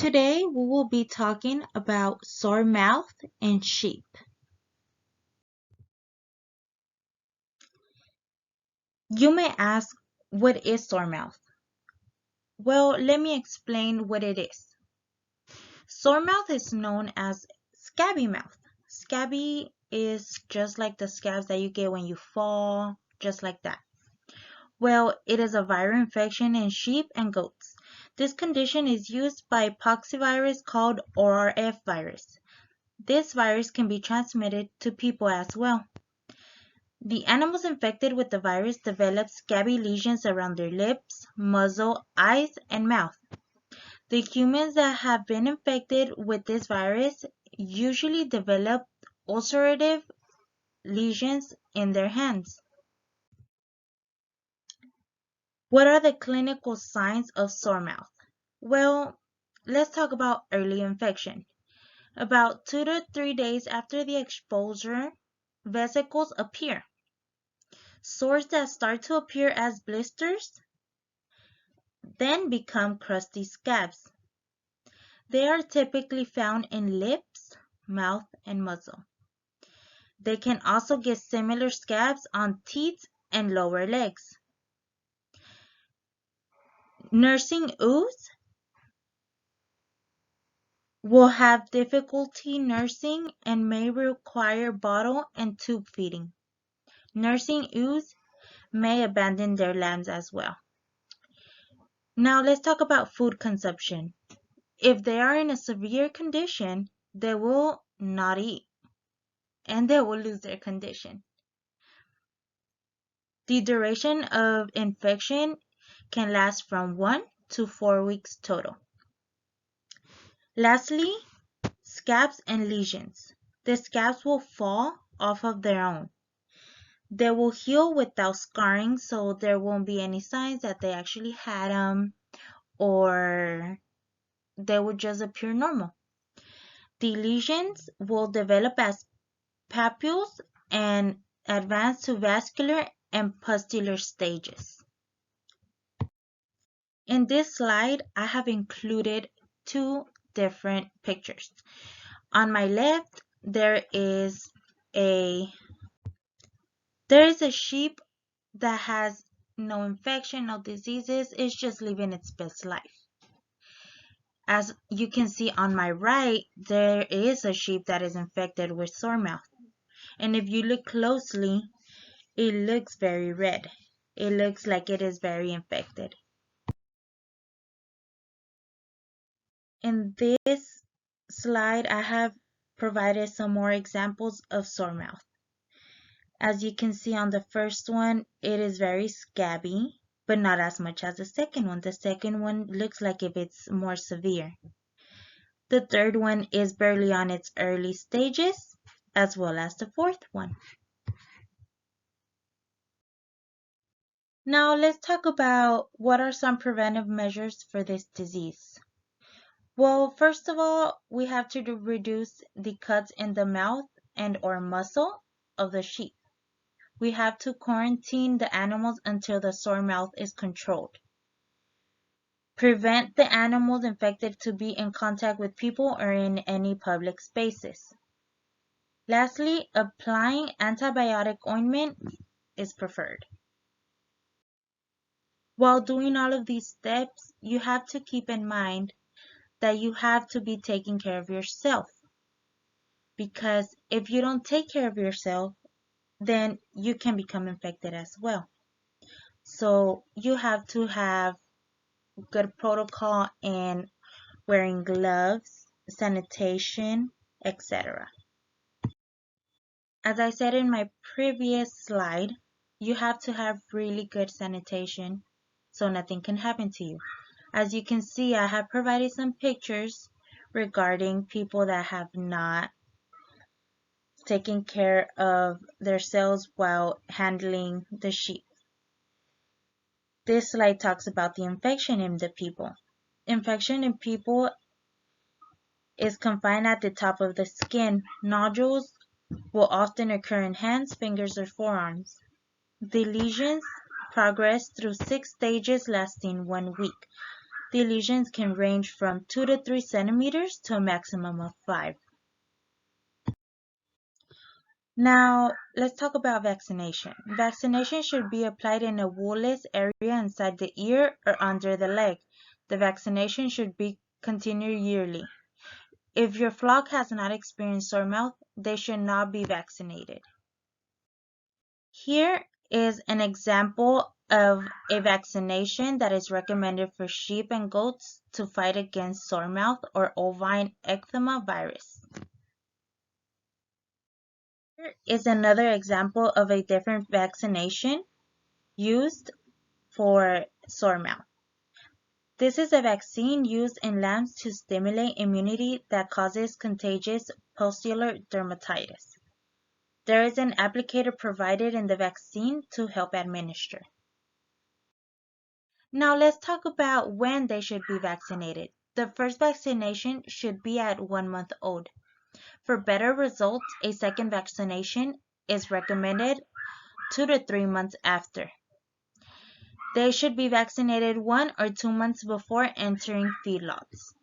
Today we will be talking about sore mouth in sheep. You may ask, what is sore mouth? Well, let me explain what it is. Sore mouth is known as scabby mouth. Scabby is just like the scabs that you get when you fall, just like that. Well, it is a viral infection in sheep and goats. This condition is used by poxvirus called ORF virus. This virus can be transmitted to people as well. The animals infected with the virus develop scabby lesions around their lips, muzzle, eyes, and mouth. The humans that have been infected with this virus usually develop ulcerative lesions in their hands. What are the clinical signs of sore mouth? Well, let's talk about early infection. About 2 to 3 days after the exposure, vesicles appear. Sores that start to appear as blisters then become crusty scabs. They are typically found in lips, mouth, and muzzle. They can also get similar scabs on teeth and lower legs. Nursing ewes will have difficulty nursing and may require bottle and tube feeding. Nursing ewes may abandon their lambs as well. Now let's talk about food consumption. If they are in a severe condition, they will not eat and they will lose their condition. The duration of infection can last from 1 to 4 weeks total. Lastly, scabs and lesions. The scabs will fall off of their own. They will heal without scarring, so there won't be any signs that they actually had them, or they will just appear normal. The lesions will develop as papules and advance to vascular and pustular stages. In this slide, I have included two different pictures. On my left, there is a sheep that has no infection, no diseases, it's just living its best life. As you can see on my right, there is a sheep that is infected with sore mouth. And if you look closely, it looks very red. It looks like it is very infected. In this slide, I have provided some more examples of sore mouth. As you can see on the first one, it is very scabby, but not as much as the second one. The second one looks like if it's more severe. The third one is barely on its early stages, as well as the fourth one. Now let's talk about what are some preventive measures for this disease. Well, first of all, we have to reduce the cuts in the mouth and or muzzle of the sheep. We have to quarantine the animals until the sore mouth is controlled. Prevent the animals infected to be in contact with people or in any public spaces. Lastly, applying antibiotic ointment is preferred. While doing all of these steps, you have to keep in mind that you have to be taking care of yourself. Because if you don't take care of yourself, then you can become infected as well. So you have to have good protocol in wearing gloves, sanitation, etc. As I said in my previous slide, you have to have really good sanitation so nothing can happen to you. As you can see, I have provided some pictures regarding people that have not taken care of themselves while handling the sheep. This slide talks about the infection in the people. Infection in people is confined at the top of the skin. Nodules will often occur in hands, fingers, or forearms. The lesions progress through 6 stages lasting 1 week. The lesions can range from 2 to 3 centimeters to a maximum of 5. Now, let's talk about vaccination. Vaccination should be applied in a woolless area inside the ear or under the leg. The vaccination should be continued yearly. If your flock has not experienced sore mouth, they should not be vaccinated. Here is an example of a vaccination that is recommended for sheep and goats to fight against sore mouth or ovine eczema virus. Here is another example of a different vaccination used for sore mouth. This is a vaccine used in lambs to stimulate immunity that causes contagious pustular dermatitis. There is an applicator provided in the vaccine to help administer. Now let's talk about when they should be vaccinated. The first vaccination should be at 1 month old. For better results, a second vaccination is recommended 2 to 3 months after. They should be vaccinated 1 or 2 months before entering feedlots.